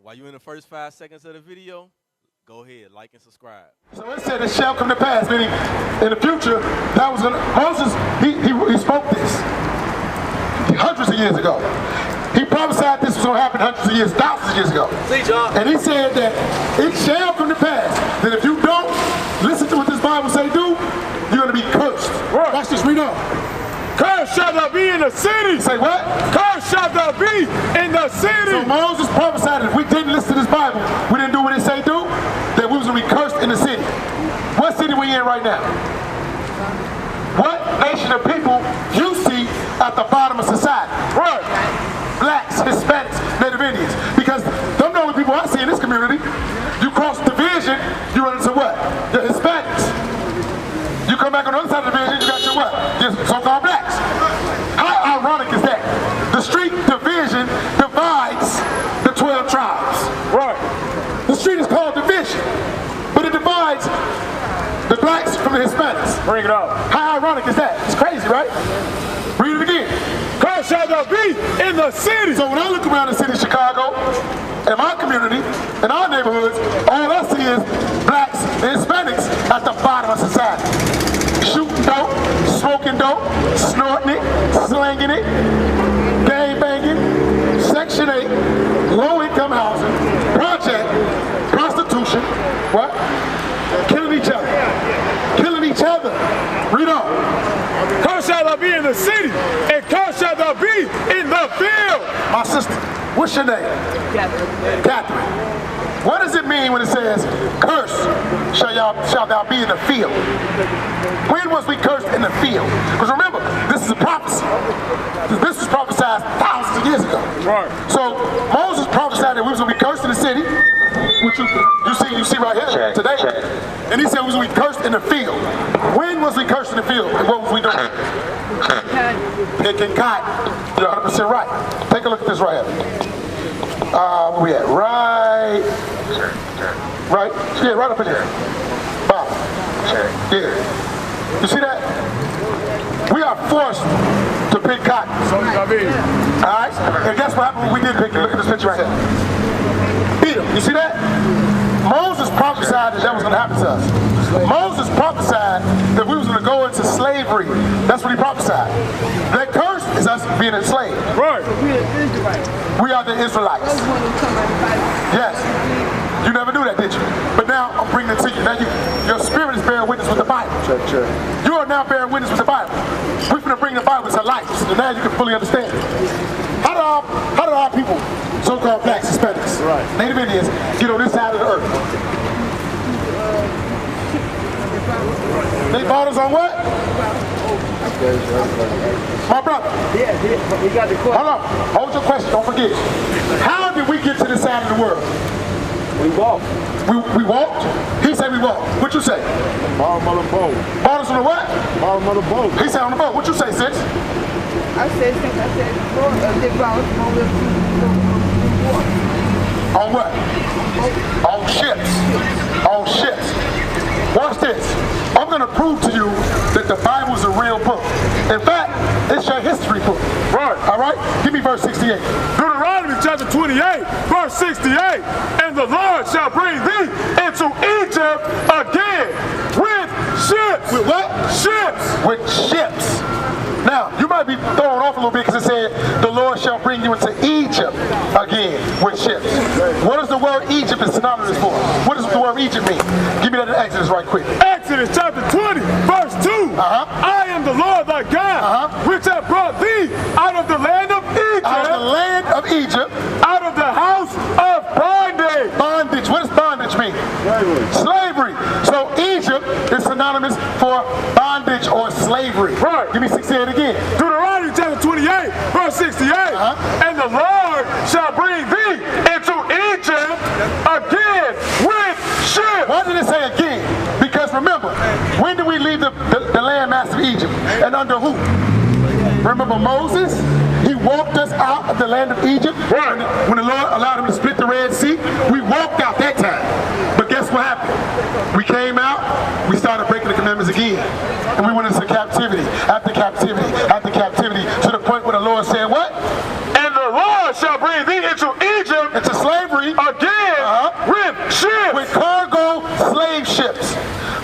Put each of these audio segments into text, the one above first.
While you're in the first 5 seconds of the video, go ahead, like and subscribe. So it said it shall come to pass, meaning in the future, that was gonna, Moses, he spoke this hundreds of years ago. He prophesied this was going to happen hundreds of years, thousands of years ago. See, John. And he said that it shall come to pass that if you don't listen to what this Bible say do, you're going to be cursed. Right. Watch this, read on. Cursed shall thou be in the city. Say what? Cursed shall thou be in the city. So Moses prophesied that if we didn't listen to this Bible, we didn't do what it say do, that we was going to be cursed in the city. What city we in right now? What nation of people you see at the bottom of society? Right. Blacks, Hispanics, Native Indians. Because them the only people I see in this community. You cross division, you run into what? The Hispanics. You come back on the other side of the division, you got your what? Your so-called blacks. How ironic is that? The street division divides the 12 tribes. Right. The street is called division, but it divides the blacks from the Hispanics. Bring it up. How ironic is that? It's crazy, right? Read it again. Cursed shall thou be in the city. So when I look around the city of Chicago, in my community, in our neighborhoods, all I see is blacks and Hispanics at the bottom of society. Shooting dope, smoking dope, snorting it, slanging it, gang banging, Section 8, low-income housing, project, prostitution, what? Killing each other. Killing each other. Read on. Cursed shall thou be in the city, and cursed shall thou be in the field. My sister, what's your name? Catherine. Catherine. What does it mean when it says, cursed shall thou be in the field? When was we cursed in the field? Because remember, this is a prophecy. This was prophesied thousands of years ago. Right. So Moses prophesied that we was going to be cursed in the city, which you see right here today. And he said we was going to be cursed in the field. When was we cursed in the field? And what was we doing? Picking cotton. You're 100% right. Take a look at this right here. Where we at? Right. Yeah, right up in here. Bob. Yeah. You see that? We are forced to pick cotton. Alright? And guess what happened when we did pick it? Look at this picture right here. Beat him. You see that? Moses prophesied that was going to happen to us. Moses prophesied that we was going to go into slavery. That's what he prophesied. That curse is us being enslaved. Right. We are the Israelites. Yes. You never knew that, did you? But now I'm bringing it to you. Now your spirit is bearing witness with the Bible. You are now bearing witness with the Bible. We're going to bring the Bible to life, so now you can fully understand it. How do our people, so-called blacks, Hispanics, Native Indians, get on this side of the earth? They bought us on what? My brother. Yeah, we got the question. Hold on. Hold your question. Don't forget. How did we get to this side of the world? We walked. We walked? He said we walked. What you say? Bottom of the boat. Bought us on the what? Bottom of the boat. He said on the boat. What you say, sis? I said, they brought us On what? On ships. On ships. Watch this. I'm going to prove to you that the Bible is a real book. In fact, it's your history book. Right. All right? Give me verse 68. Deuteronomy chapter 28, verse 68. And the Lord shall bring thee into Egypt again with ships. With what? Ships. With ships. Now, you might be thrown off a little bit because it said, the Lord shall bring you into Egypt again with ships. What does the word Egypt is synonymous for? What does the word Egypt mean? Give me that in Exodus right quick. Exodus chapter 20, verse 2. I am the Lord thy God, which have brought thee out of the land of Egypt. Out of the land of Egypt. Out of the house of bondage. Bondage. What does bondage mean? Slavery. So Egypt is synonymous for bondage or slavery. Right. Give me 68 again. Deuteronomy chapter 28, verse 68. And the Lord shall bring thee into Egypt again with ships. Why did it say again? Because remember, when did we leave the landmass of Egypt? And under who? Remember Moses? He walked us out of the land of Egypt. Right. When the Lord allowed him to split the Red Sea, we walked out that time. But guess what happened? We came out, we started breaking the commandments again. And we went into captivity, after captivity, after captivity, to the point where the Lord said what? And the Lord shall bring thee into Egypt. Into slavery. again with ships. With cargo slave ships.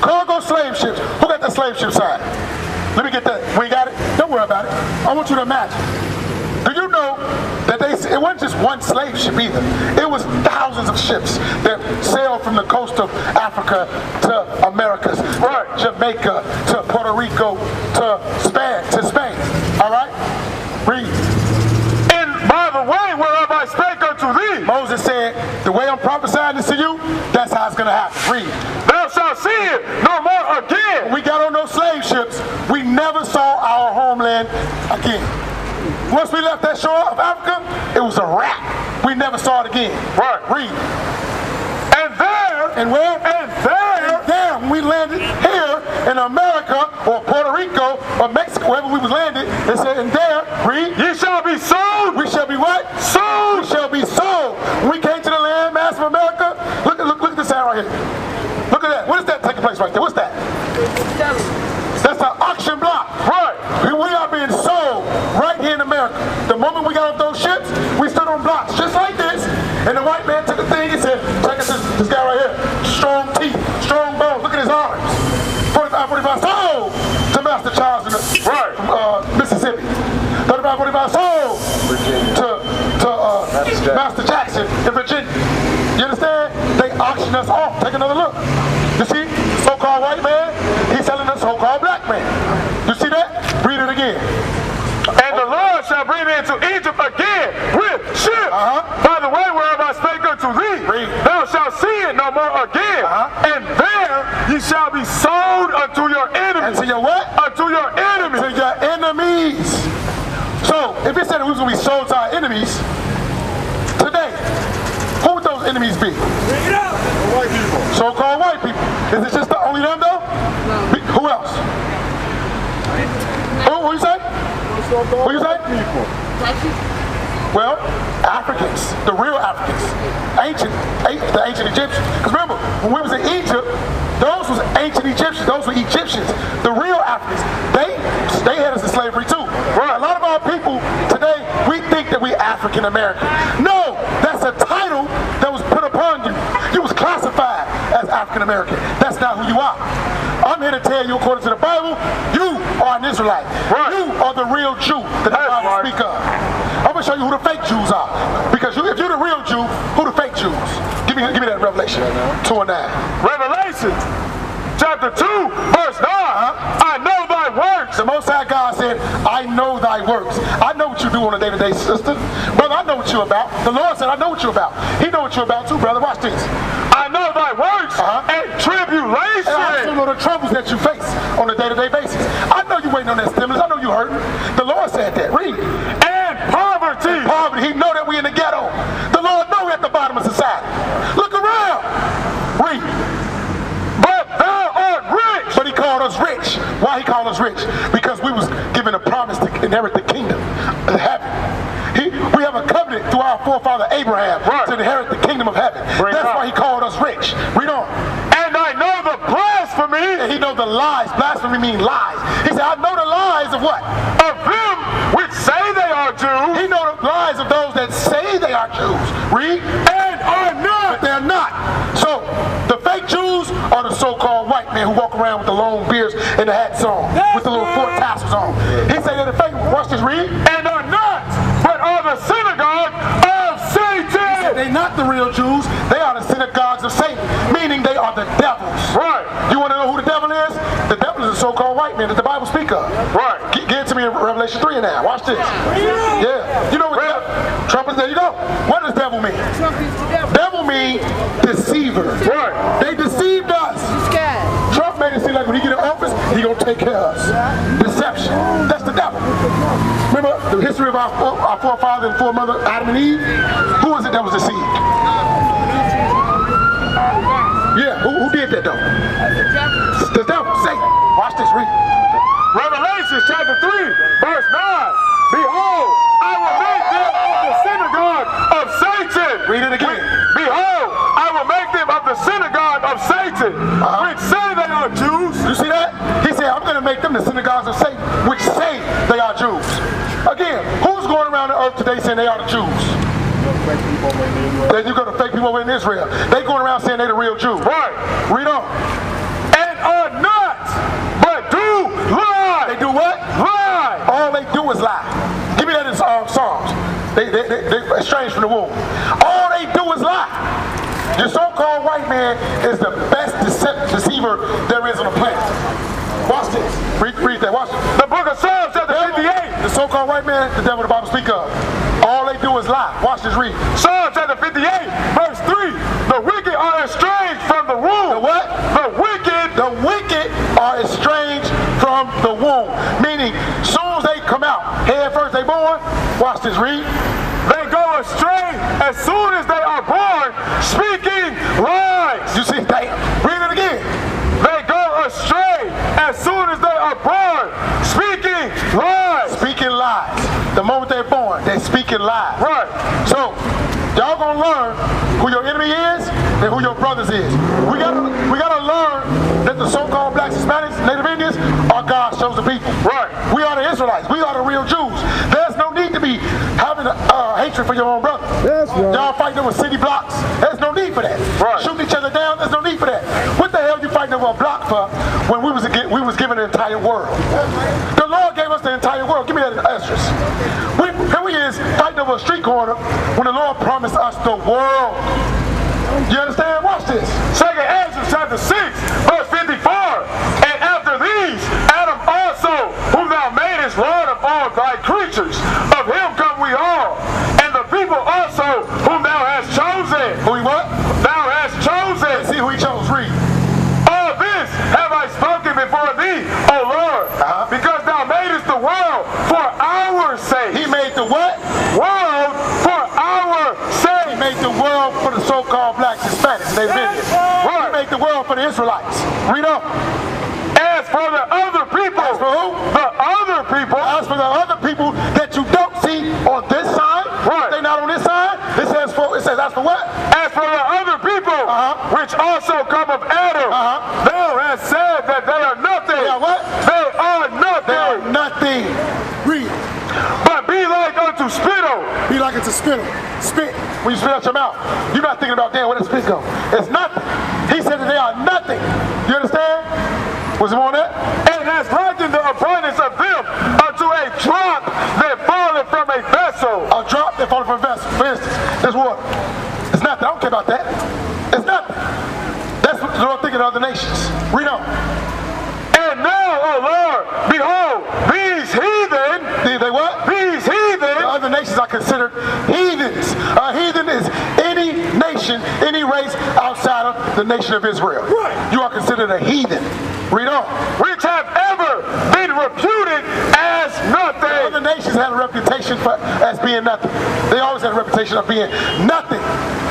Cargo slave ships. Who got the slave ship side? Let me get that. We got it? Don't worry about it. I want you to imagine. Do you know that it wasn't just one slave ship either? It was thousands of ships that sailed from the coast of Africa to Americas, right. Jamaica, to Puerto Rico, to Spain. All right? Read. And by the way whereof I spake unto thee, Moses said, the way I'm prophesying this to you, that's how it's going to happen. Read. Thou shalt see it no more again. When we got on those slave ships, we never saw our homeland again. Once we left that shore of Africa, it was a wrap. We never saw it again. Right. Read. And there, and where? And there, when we landed here in America or Puerto Rico or Mexico, wherever we was landed, it said, and there, read. Ye shall be sold. We shall be what? Sold. We shall be sold. When we came to the land mass of America, look at this hand right here. Look at that. What is that taking place right there? What's that? That's an auction block. Right. We are being sold right here in America. The moment we got off those ships, we stood on blocks just like this. And the white man took the thing and said, check out this guy right here. Strong teeth, strong bones. Look at his arms. 45 sold to Master Charles in Mississippi. 45 sold to Master Jackson in Virginia. You understand? They auctioned us off. Take another look. You see? So-called white man, he's selling us so-called black man. You see that? Read it again. And the Lord shall bring thee into Egypt again with ships. By the way whereof I spake unto thee, thou shalt see it no more again. And there ye shall be sold unto your enemies. Unto your what? Unto your enemies. To your enemies. So, if it said we was going to be sold to our enemies, today, who would those enemies be? White people. So-called white people. Is it just only them though? No. Who else? What you say? What you say? Well, Africans, the real Africans, the ancient Egyptians. Because remember, when we was in Egypt, those was ancient Egyptians. Those were Egyptians. The real Africans, they had us in slavery too. Right. A lot of our people today, we think that we African American. No, that's a title that was put upon you. You was classified as African American. That's not who you are. I'm here to tell you, according to the Bible, you are an Israelite. Right. You are the real Jew that the Bible speaks of. I'm going to show you who the fake Jews are. Because if you're the real Jew, who the fake Jews? Give me that Revelation 2:9. Revelation chapter 2, verse 9. I know thy works. The Most High God said, I know thy works. I know what you do on a day-to-day, sister. Brother, I know what you're about. The Lord said, I know what you're about. He know what you're about too, brother. Watch this. I know thy works and tribulation. And I also know the troubles that you face on a day-to-day basis. I know you waiting on that stimulus. I know you hurting. The Lord said that. Read. And poverty. Poverty. He know that we in the ghetto. The Lord know we're at the bottom of society. Look around. Read. But thou art rich. But he called us rich. Why he called us rich? Because we was given a promise to inherit the kingdom of heaven. We have a covenant through our forefather Abraham to inherit the kingdom of heaven. That's why he called us rich. Read on. And I know the blasphemy. And he knows the lies. Blasphemy means lies. He said, I know the lies of what? Of them which say they are Jews. He knows the lies of those that say they are Jews. Read. And are not. But they're not. So, the fake Jews are the so-called white men who walk around with the long beards and the hats on. With the little 4 tassels on. He said they're the fake. Watch this, read. And are not, but are the synagogue of Satan. They're not the real Jews. They are the synagogues of Satan. Meaning they are the devils. Right. You want to know who the devil is? The devil is the so-called white man that the Bible speaks of. Right. Get it to me in Revelation 3 and now. Watch this. Yeah. You know what Trump is? There you go. What does devil mean? Devil mean deceiver. Right. They deceived us. Trump made it seem like when he get in office, he gonna take care of us. Deception. That's the devil. Remember the history of our forefather and foremother, Adam and Eve? Who was it that was deceived? Yeah, who did that though? The devil, Satan. Watch this, read. Revelation chapter 3, verse 9. Behold, I will make them of the synagogue of Satan. Read it again. Behold, I will make them of the synagogue of Satan, which say they are Jews. You see that? He said, I'm going to make them the synagogues of Satan, which say they are Jews. Again, who's going around the earth today saying they are the Jews? Then you got to fake people over in Israel. They going around saying they the real Jew. Right. Read on. And are not, but do lie. They do what? Lie. All they do is lie. Give me that in Psalms. They estranged from the womb. All they do is lie. Your so-called white man is the best deceiver there is on the planet. Watch this. Read that. Watch it. The book of Psalms chapter 58. The so-called white man, the devil the Bible speak of. All they do is lie. Watch this. Read. Psalms chapter 58, verse 3. The wicked are estranged from the womb. The what? The wicked are estranged from the womb. Meaning, soon as they come out, head first they born. Watch this. Read. They go astray as soon as they are born, speaking lies. You see, damn. Read it again. They go astray as soon as they are born, speaking lies. Speaking lies. The moment they're born, they're speaking lies. Right. So, y'all gonna learn who your enemy is and who your brothers is. We gotta learn that the so-called blacks, Hispanics, Native Indians are God's chosen people. Right. We are the Israelites. We are the real Jews. There's no need to be having hatred for your own brother. That's right. Y'all fighting over city blocks. There's no need for that. Right. Shooting each other down. There's no need for that. What the hell you fighting over a block for when we was given the entire world? The Lord gave us the entire world. Give me that in Esdras. Here we is fighting over a street corner when the Lord promised us the world. You understand? Watch this. 2 Ezra chapter 6, verse 54. And after these, Adam also, whom thou madest Lord of all thy creatures, of him come we all, and the people also, whom thou hast chosen. Who he what? Thou hast chosen. Let's see who he chose. Read. All this have I spoken before thee, O Lord, because thou madest the world for our sake. He made the what? World for our sake. He made the world for the so-called blacks, Hispanics, Native Indians. He made the world for the Israelites. Read on. As for the other people. As for who? The other people. As for the other people that you don't see on this side, Right. they not on this side. It says as for what? As for the other people, which also come of Adam, thou hast said that they are nothing. They are what? They are nothing. They are nothing. Read. But be like unto spittle. Be like it's a spittle. Spit. When you spit out your mouth, you're not thinking about, damn, where that spit go? It's nothing. He said that they are nothing. You understand? Was it more than that? And has likened the abundance of them unto a drop that falleth from a vessel. A drop that falls from a vessel. For instance, there's water. It's nothing. I don't care about that. It's nothing. That's what the Lord thinking of other nations. Read on. And now, O Lord, behold, these heathen. They what? These heathen. The other nations are considered heathens. A heathen is any nation, any race outside of the nation of Israel. Right. You are considered a heathen. Read on. Which have ever been reputed as nothing. Other nations had a reputation as being nothing. They always had a reputation of being nothing.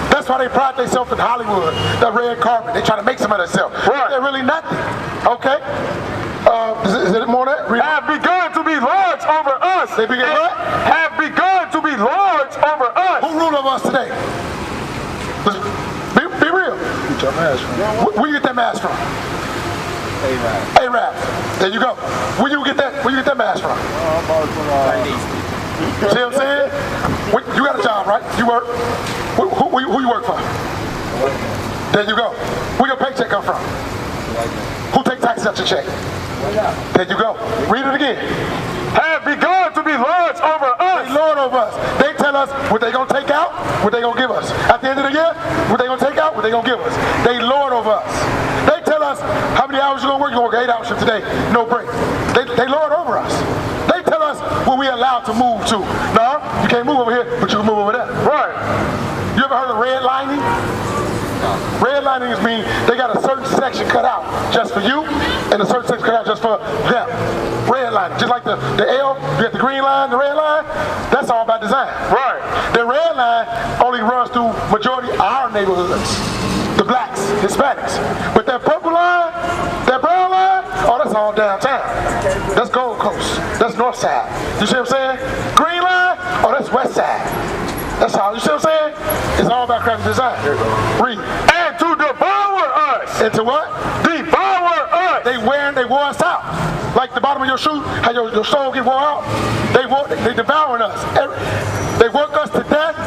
That's why they pride themselves in Hollywood, the red carpet. They try to make some of themselves. Right. They're really nothing. Okay? Is it more than that? Read on. Have begun to be lords over us. They began what? Have begun to be lords over us. Who rule over us today? Be real. Where you get that mask from? Arabs. There you go. Where you get that mask from? See what I'm saying? You got a job, right? You work. Who you work for? There you go. Where your paycheck come from? Who take taxes out your check? There you go. Read it again. Have begun to be lords over us. They lord over us. They tell us what they gonna take out, what they gonna give us. At the end of the year, what they gonna take out, what they gonna give us. They lord over us. They tell us how many hours you gonna work. You gonna work 8 hours from today, no break. They lord over us. They tell us where we allowed to move to. No, you can't move over here, but you can move over there. Right. You ever heard of redlining? Redlining means they got a certain section cut out just for you and a certain section cut out just for them. Redlining, just like the L, you got the green line, the red line, that's all by design. Right. The red line only runs through majority of our neighborhoods, the blacks, Hispanics. But that purple line, that brown line, oh, that's all downtown. That's Gold Coast, that's north side. You see what I'm saying? Green line, oh, that's west side. That's how, you see what I'm saying? It's all about crafty design. Read. And to devour us. Into what? Devour us. They wore us out. Like the bottom of your shoe, how your sole get wore out. They devouring us. They work us to death.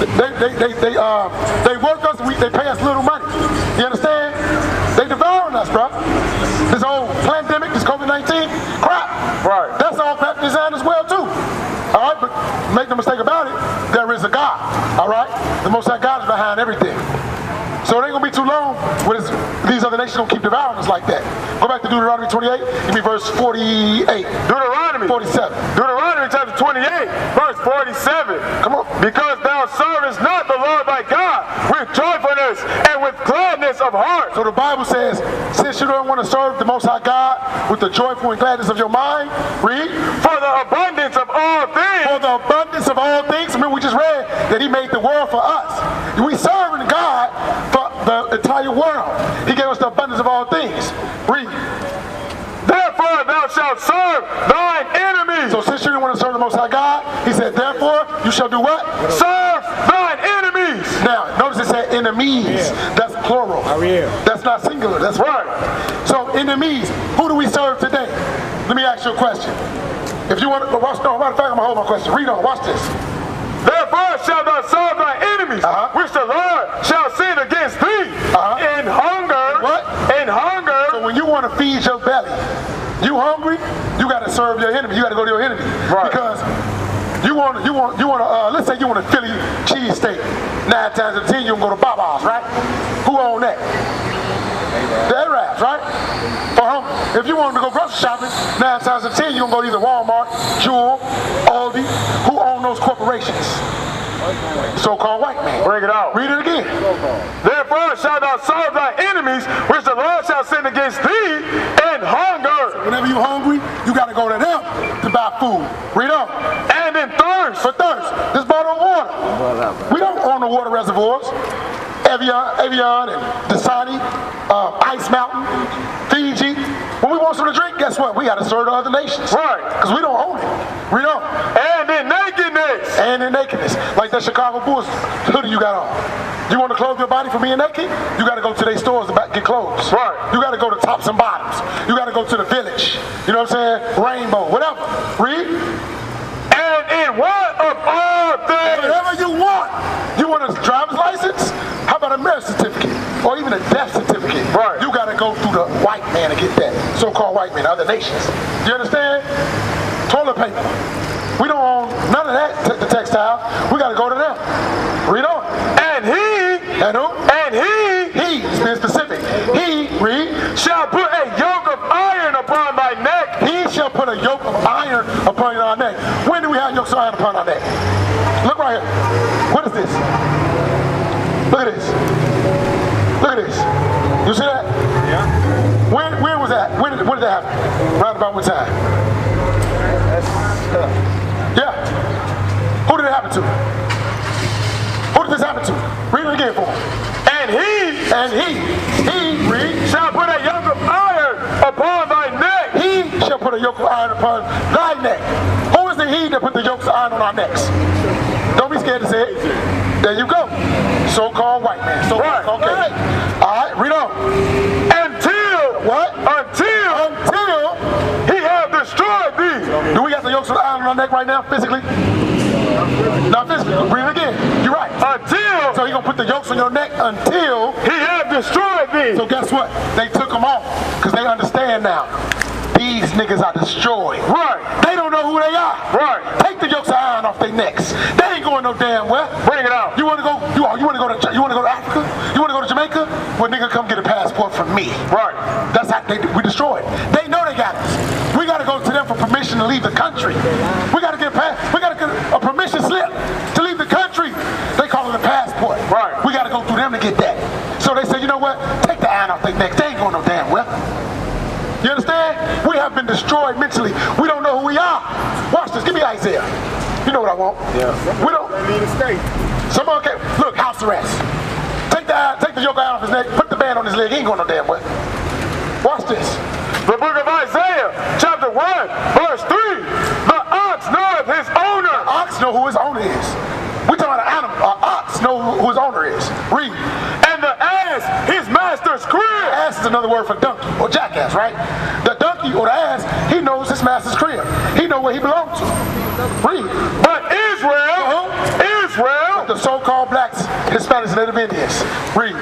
They work us, they pay us little money. You understand? They devouring us, bro. This whole pandemic, this COVID-19 crap. Right. That's all crap designed as well too. All right, but make no mistake about it, there is a God. All right, the Most High God is behind everything. So it ain't gonna be too long when these other nations gonna keep devouring us like that. Go back to Deuteronomy 28, give me verse 48. Deuteronomy 47. Deuteronomy chapter 28, verse 47. Come on. Because thou servest not the Lord thy God with joyfulness and with gladness of heart. So the Bible says, since you don't want to serve the Most High God with the joyful and gladness of your mind, read. For the abundance of all things. For the abundance of all things. Remember we just read that he made the world for us. We serving God for the entire world. He gave us the abundance of all things. Read. Therefore thou shalt serve thine enemies. So since you didn't want to serve the Most High God, he said, therefore you shall do what? Serve thine enemies. Now, notice it said enemies. Yeah. That's plural. Oh, yeah. That's not singular. That's right. So enemies, who do we serve today? Let me ask you a question. If you want to watch, no, matter of fact, I'm going to hold my question. Read on, watch this. Therefore shalt thou serve thy enemies, which the Lord shall send against thee in hunger. What? In hunger. So when you want to feed your belly, you hungry, you got to serve your enemy. You got to go to your enemy. Right. Because you want let's say you want a Philly cheesesteak. 9 times out of 10, you can go to Baba's, right? Who own that? The Arabs, right? For hungry. If you want to go grocery shopping, 9 times out of 10, you can go to either Walmart, Jewel, Aldi. Who own those corporations? So-called white man. Bring it out. Read it again. Therefore shalt thou serve thy enemies, which the Lord shall send against thee in hunger. Whenever you're hungry, you got to go to them to buy food. Read on. And in thirst. For thirst. This bottle of water. We don't own the water reservoirs. Evian and Dasani, Ice Mountain, Fiji. When we want something to drink, guess what? We got to serve the other nations. Right. Because we don't own it. Read on. And in nakedness. And in nakedness. Like that Chicago Bulls hoodie you got on. You want to clothe your body for being naked? You got to go to their stores to get clothes. Right. You got to go to Tops and Bottoms. You got to go to the Village. You know what I'm saying? Rainbow, whatever. Read. And in what of all things? Whatever you want. You want a driver's license? How about a marriage certificate? Or even a death certificate? Right. You got to go through the white man to get that. So-called white man, other nations. Do you understand? Toilet paper. We don't own none of that, the textile. We got to go to them. Read on. And he. And who? And he. He's being specific. He, read. Shall put a yoke of iron upon thy neck. He shall put a yoke of iron upon our neck. When do we have yokes of iron upon our neck? Look right here. What is this? Look at this. Look at this. You see that? Yeah. When was that? When did that happen? Round about what time? Yeah. Who did it happen to? Who did this happen to? Read it again for him. And he read, shall put a yoke of iron upon thy neck. He shall put a yoke of iron upon thy neck. Who is the he that put the yokes of iron on our necks? Don't be scared to say it. There you go. So-called white man. So right. Okay. Right. All right, read on. Until what? Until he have destroyed thee. Do we got the yokes of iron on our neck right now, physically? Not physically. Read it again. You're right. Until. So he's going to put the yokes on your neck until he have destroyed thee. So guess what? They took them off because they understand now. These niggas are destroyed. Right. They don't know who they are. Right. Take the yokes of iron off their necks. They ain't going no damn well. Bring it out. You want to go? You want to go to Africa? You want to go to Jamaica? Well, nigga, come get a passport from me. Right. That's how we destroyed. They know they got us. We got to go to them for permission to leave the country. We got to get a permission slip to leave the country. They call it a passport. Right. We got to go through them to get that. So they say, you know what? Take the iron off their necks. They ain't going no damn well. You understand? We have been destroyed mentally. We don't know who we are. Watch this. Give me Isaiah. You know what I want. Yeah. We don't. Someone can look. House arrest. Take the yoke out of his neck. Put the band on his leg. He ain't going no damn well. Watch this. The book of Isaiah, chapter 1, verse 3. The ox knoweth his owner. The ox know who his owner is. We talking about an animal. An ox know who his owner is. Read. And the ass his master's crib. Ass is another word for donkey or jackass, right? The donkey or the ass, he knows his master's crib. He know where he belongs to. Read. But Israel Well, the so-called blacks, Hispanics, and Native Indians. Read.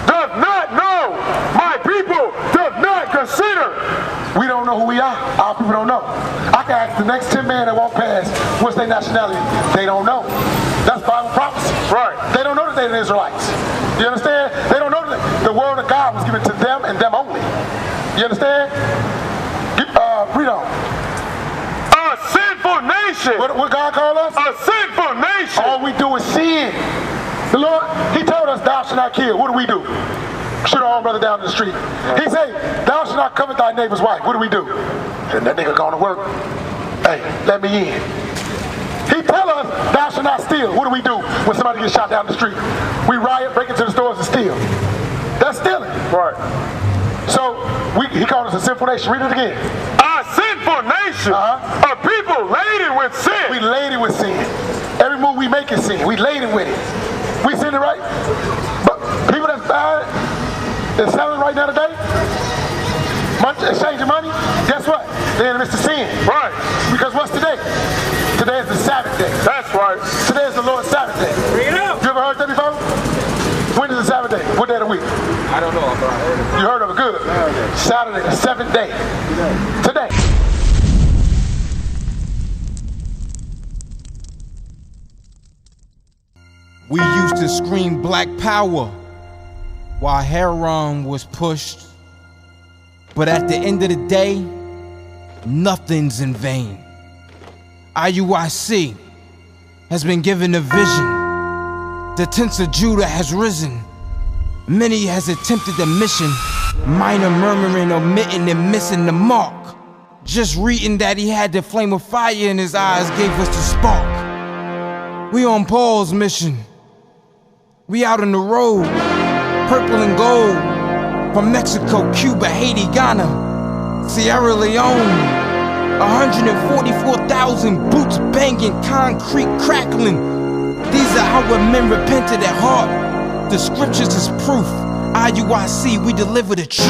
Does not know. My people does not consider. We don't know who we are. Our people don't know. I can ask the next 10 men that walk past, what's their nationality? They don't know. That's Bible prophecy. Right. They don't know that they're the Israelites. You understand? They don't know that the word of God was given to them and them only. You understand? Read on. A sinful nation. What God called us? A sinful nation. All we do is sin. The Lord, He told us, thou shalt not kill. What do? Shoot our own brother down in the street. He said, thou shalt not covet thy neighbor's wife. What do? And that nigga going to work. Hey, let me in. He tell us, thou shalt not steal. What do when somebody gets shot down the street? We riot, break into the stores and steal. That's stealing. Right. So, he called us a sinful nation. Read it again. A sinful nation. A people laden with sin. We laden with sin. Every move we make is sin. We laden with it. We sin it right. But people that's buying and selling right now today, exchanging money, guess what? They're in the midst of sin. Right. Because what's today? Today is the Sabbath day. That's right. Today is the Lord's Sabbath day. Bring it up. You ever heard that before? When is the Sabbath day? What day of the week? I don't know, but I heard it. You heard of it? Good. Saturday, the 7th day. Today. We used to scream black power while heroin was pushed. But at the end of the day, nothing's in vain. IUIC has been given a vision. The tents of Judah has risen. Many has attempted the mission. Minor murmuring, omitting, and missing the mark. Just reading that he had the flame of fire in his eyes gave us the spark. We on Paul's mission. We out on the road, purple and gold. From Mexico, Cuba, Haiti, Ghana, Sierra Leone. 144,000 boots banging, concrete crackling. These are our men repented at heart. The scriptures is proof. IUIC, we deliver the truth.